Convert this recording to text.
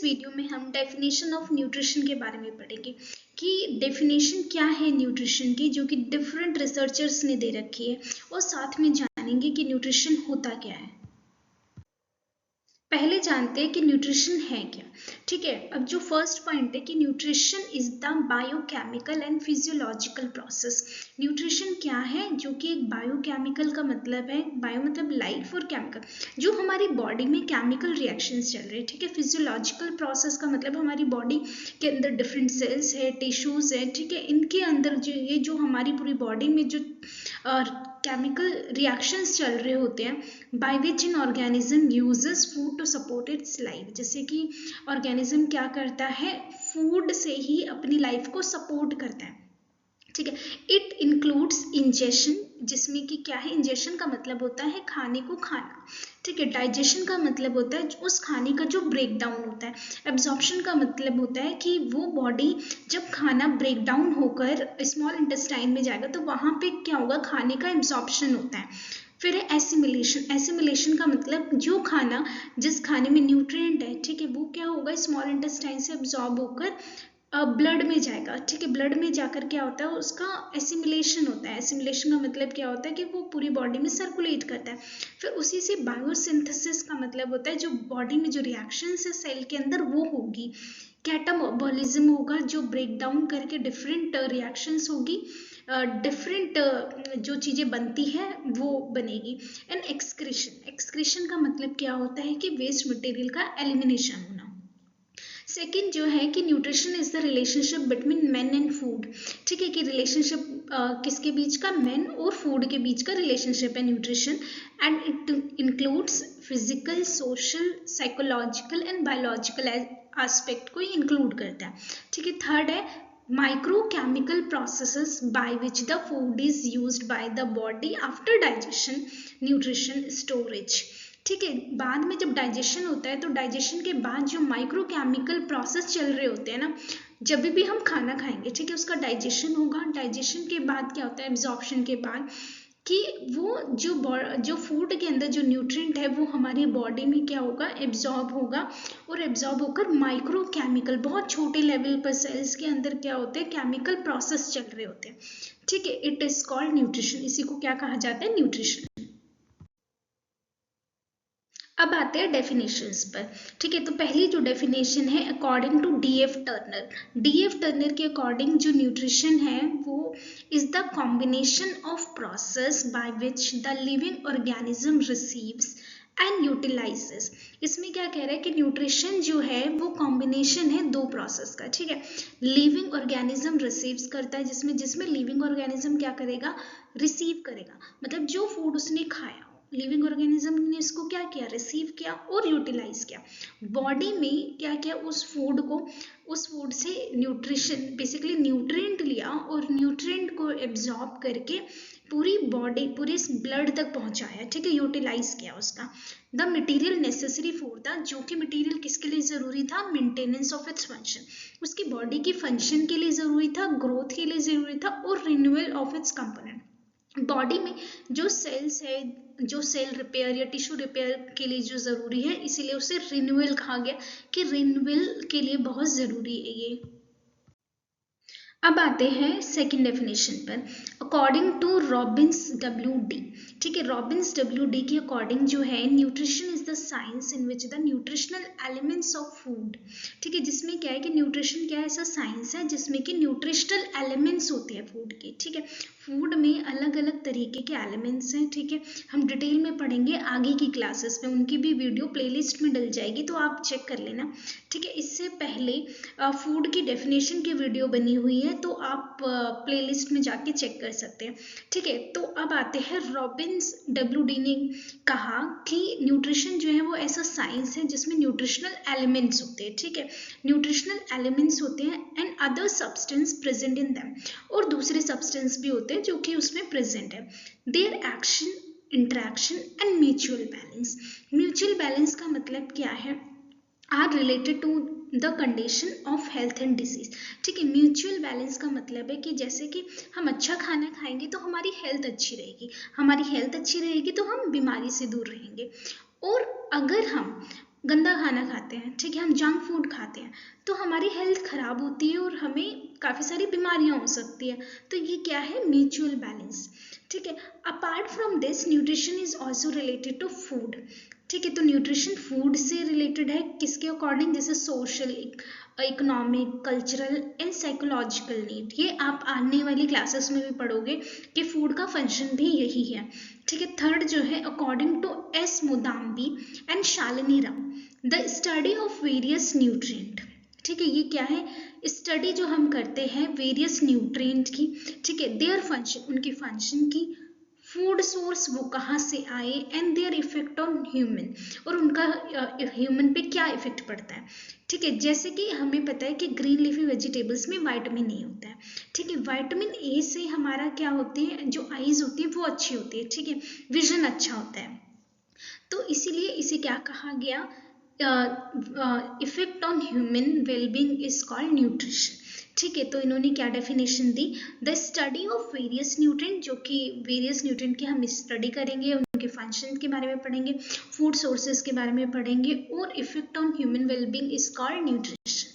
Video में हम definition of nutrition के बारे में पढ़ेंगे कि डेफिनेशन क्या है न्यूट्रिशन की, जो कि डिफरेंट रिसर्चर्स ने दे रखी है, और साथ में जानेंगे कि न्यूट्रिशन होता क्या है। पहले जानते हैं कि न्यूट्रिशन है क्या। ठीक है, अब जो फर्स्ट पॉइंट है कि nutrition is the biochemical and physiological process. Nutrition क्या है, जो कि एक बायोकेमिकल का मतलब है, बायो मतलब लाइफ और केमिकल, जो हमारी बॉडी में केमिकल रिएक्शंस चल रहे हैं। ठीक है, फिजियोलॉजिकल प्रोसेस का मतलब हमारी बॉडी के अंदर डिफरेंट सेल्स है, टिश्यूज है, ठीक है, इनके अंदर जो हमारी पूरी बॉडी में जो केमिकल रिएक्शंस चल रहे होते हैं by which an organism uses food to support its life. जैसे कि ऑर्गेनिज्म क्या करता है, फूड से ही अपनी लाइफ को सपोर्ट करता है। ठीक है, इट इंक्लूड्स इंजेशन, जिसमें कि क्या है, इंजेशन का मतलब होता है खाने को खाना। ठीक है, डाइजेशन का मतलब होता है उस खाने का जो ब्रेक डाउन होता है। एब्जॉर्प्शन का मतलब होता है कि वो बॉडी जब खाना ब्रेक डाउन होकर स्मॉल इंटेस्टाइन में जाएगा तो वहां पे क्या होगा, खाने का एब्जॉर्प्शन होता है। फिर है एसिमिलेशन। एसिमिलेशन का मतलब जो खाना, जिस खाने में न्यूट्रिएंट है, ठीक है, वो क्या होगा, स्मॉल इंटेस्टाइन से एब्जॉर्ब होकर ब्लड में जाएगा। ठीक है, ब्लड में जाकर क्या होता है, उसका एसिमिलेशन होता है। एसिमिलेशन का मतलब क्या होता है कि वो पूरी बॉडी में सर्कुलेट करता है। फिर उसी से बायोसिंथेसिस का मतलब होता है जो बॉडी में जो रिएक्शंस है सेल के अंदर वो होगी। कैटाबॉलिज्म होगा, जो ब्रेक डाउन करके डिफरेंट रिएक्शंस होगी, डिफरेंट जो चीज़ें बनती है वो बनेगी। And excretion. एक्सक्रीशन का मतलब क्या होता है कि वेस्ट मटेरियल का एलिमिनेशन होना। सेकेंड जो है कि nutrition is the relationship between man and food. ठीक है, कि रिलेशनशिप किसके बीच का, मैन और फूड के बीच का रिलेशनशिप है nutrition. And it includes physical, social, psychological and biological aspect को ही इंक्लूड करता है। ठीक है, थर्ड है microchemical processes by which the food is used by the body after digestion, nutrition, storage। ठीक है, बाद में जब डाइजेशन होता है तो डाइजेशन के बाद जो माइक्रोकेमिकल प्रोसेस चल रहे होते हैं ना, जब भी हम खाना खाएंगे, ठीक है, उसका डाइजेशन होगा। डाइजेशन के बाद क्या होता है, एब्जॉर्प्शन के बाद, कि वो जो फूड के अंदर जो न्यूट्रिएंट है वो हमारी बॉडी में क्या होगा, एब्जॉर्ब होगा, और एब्जॉर्ब होकर माइक्रोकेमिकल, बहुत छोटे लेवल पर सेल्स के अंदर क्या होते हैं, केमिकल प्रोसेस चल रहे होते हैं। ठीक है, इट इज कॉल्ड न्यूट्रिशन। इसी को क्या कहा जाता है, न्यूट्रिशन। अब आते हैं डेफिनेशंस पर। ठीक है, तो पहली जो डेफिनेशन है according to D F Turner. D F Turner के अकॉर्डिंग जो न्यूट्रिशन है वो is the combination of process by which the living organism receives and utilizes. इसमें क्या कह रहा है कि न्यूट्रिशन जो है वो कॉम्बिनेशन है दो प्रोसेस का। ठीक है, लिविंग ऑर्गेनिज्म रिसीव्स करता है, जिसमें लिविंग ऑर्गेनिज्म क्या करेगा, रिसीव करेगा, मतलब जो फूड उसने खाया, लिविंग ऑर्गेनिज्म ने इसको क्या किया, रिसीव किया और यूटिलाइज किया। बॉडी में क्या किया, उस फूड से न्यूट्रिशन, बेसिकली न्यूट्रिएंट लिया और न्यूट्रिएंट को एब्जॉर्ब करके पूरी बॉडी, पूरे ब्लड तक पहुंचाया। ठीक है, यूटिलाइज किया उसका। The material necessary for the, जो कि मटेरियल किसके लिए जरूरी था, मेंटेनेंस ऑफ इट्स फंक्शन, उसकी बॉडी की फंक्शन के लिए जरूरी था, ग्रोथ के लिए जरूरी था, और renewal of its component. Body में जो सेल्स है, जो सेल रिपेयर या टिश्यू रिपेयर के लिए जो जरूरी है, इसीलिए उसे रिन्यूअल कहा गया कि रिन्यूअल के लिए बहुत जरूरी है ये। अब आते हैं सेकंड डेफिनेशन पर, according to Robins W D. ठीक है, रॉबिन्स डब्ल्यू डी के अकॉर्डिंग जो है, nutrition is the science in which the nutritional elements of food. ठीक है, जिसमें क्या है कि न्यूट्रिशन क्या है, ऐसा साइंस है जिसमें कि न्यूट्रिशनल एलिमेंट्स होते हैं फूड के। ठीक है, फूड में अलग अलग तरीके के एलिमेंट्स हैं। ठीक है, हम डिटेल में पढ़ेंगे आगे की क्लासेस में, उनकी भी वीडियो प्लेलिस्ट में डल जाएगी, तो आप चेक कर लेना। ठीक है, इससे पहले फूड की डेफिनेशन की वीडियो बनी हुई है, तो आप प्लेलिस्ट में जाके चेक कर सकते हैं। ठीक है, तो अब आते हैं, रॉबिन्स डब्ल्यू डी ने कहा कि न्यूट्रिशन जो है वो ऐसा साइंस है जिसमें न्यूट्रिशनल एलिमेंट्स होते हैं। ठीक है, न्यूट्रिशनल एलिमेंट्स होते हैं and other substance present in them, और दूसरे सब्सटेंस भी होते हैं जो कि उसमें प्रेजेंट है। Their action, interaction and mutual balance. Mutual balance का मतलब क्या है, are related to the condition of health and disease. ठीक है, म्यूचुअल बैलेंस का मतलब है कि जैसे कि हम अच्छा खाना खाएंगे तो हमारी हेल्थ अच्छी रहेगी, हमारी हेल्थ अच्छी रहेगी तो हम बीमारी से दूर रहेंगे। और अगर हम गंदा खाना खाते हैं, ठीक है, हम जंक फूड खाते हैं, तो हमारी हेल्थ खराब होती है और हमें काफ़ी सारी बीमारियां हो सकती है। तो ये क्या है, म्यूचुअल बैलेंस, ठीक है। Apart from this nutrition is also related to food, ठीक है। तो न्यूट्रिशन फूड से रिलेटेड है, किसके अकॉर्डिंग, जैसे social, economic, cultural and psychological need. ये आप आने वाली क्लासेस में भी पढ़ोगे कि फूड का फंक्शन भी यही है, ठीक है। थर्ड जो है, according to S Mudambi and Shalini Rao, the study of various nutrient, ठीक है। ये क्या है, स्टडी जो हम करते हैं वेरियस न्यूट्रिएंट की, ठीक है, देयर फंक्शन, उनकी फंक्शन की, फूड सोर्स वो कहाँ से आए, and their effect on human, और उनका ह्यूमन पे क्या इफेक्ट पड़ता है, ठीक है। जैसे कि हमें पता है कि ग्रीन लीफी वेजिटेबल्स में विटामिन ए होता है, ठीक है। विटामिन ए से हमारा क्या होती है, जो आईज होती है वो अच्छी होती है, ठीक है, विजन अच्छा होता है। तो इसीलिए इसे क्या कहा गया, effect on human wellbeing is called nutrition, ठीक है। तो इन्होंने क्या definition the, the study of various nutrient, जो कि वेरियस न्यूट्रिएंट की हम स्टडी करेंगे, उनके फंक्शन के बारे में पढ़ेंगे, फूड सोर्सेज के बारे में पढ़ेंगे, और effect on human wellbeing is called nutrition.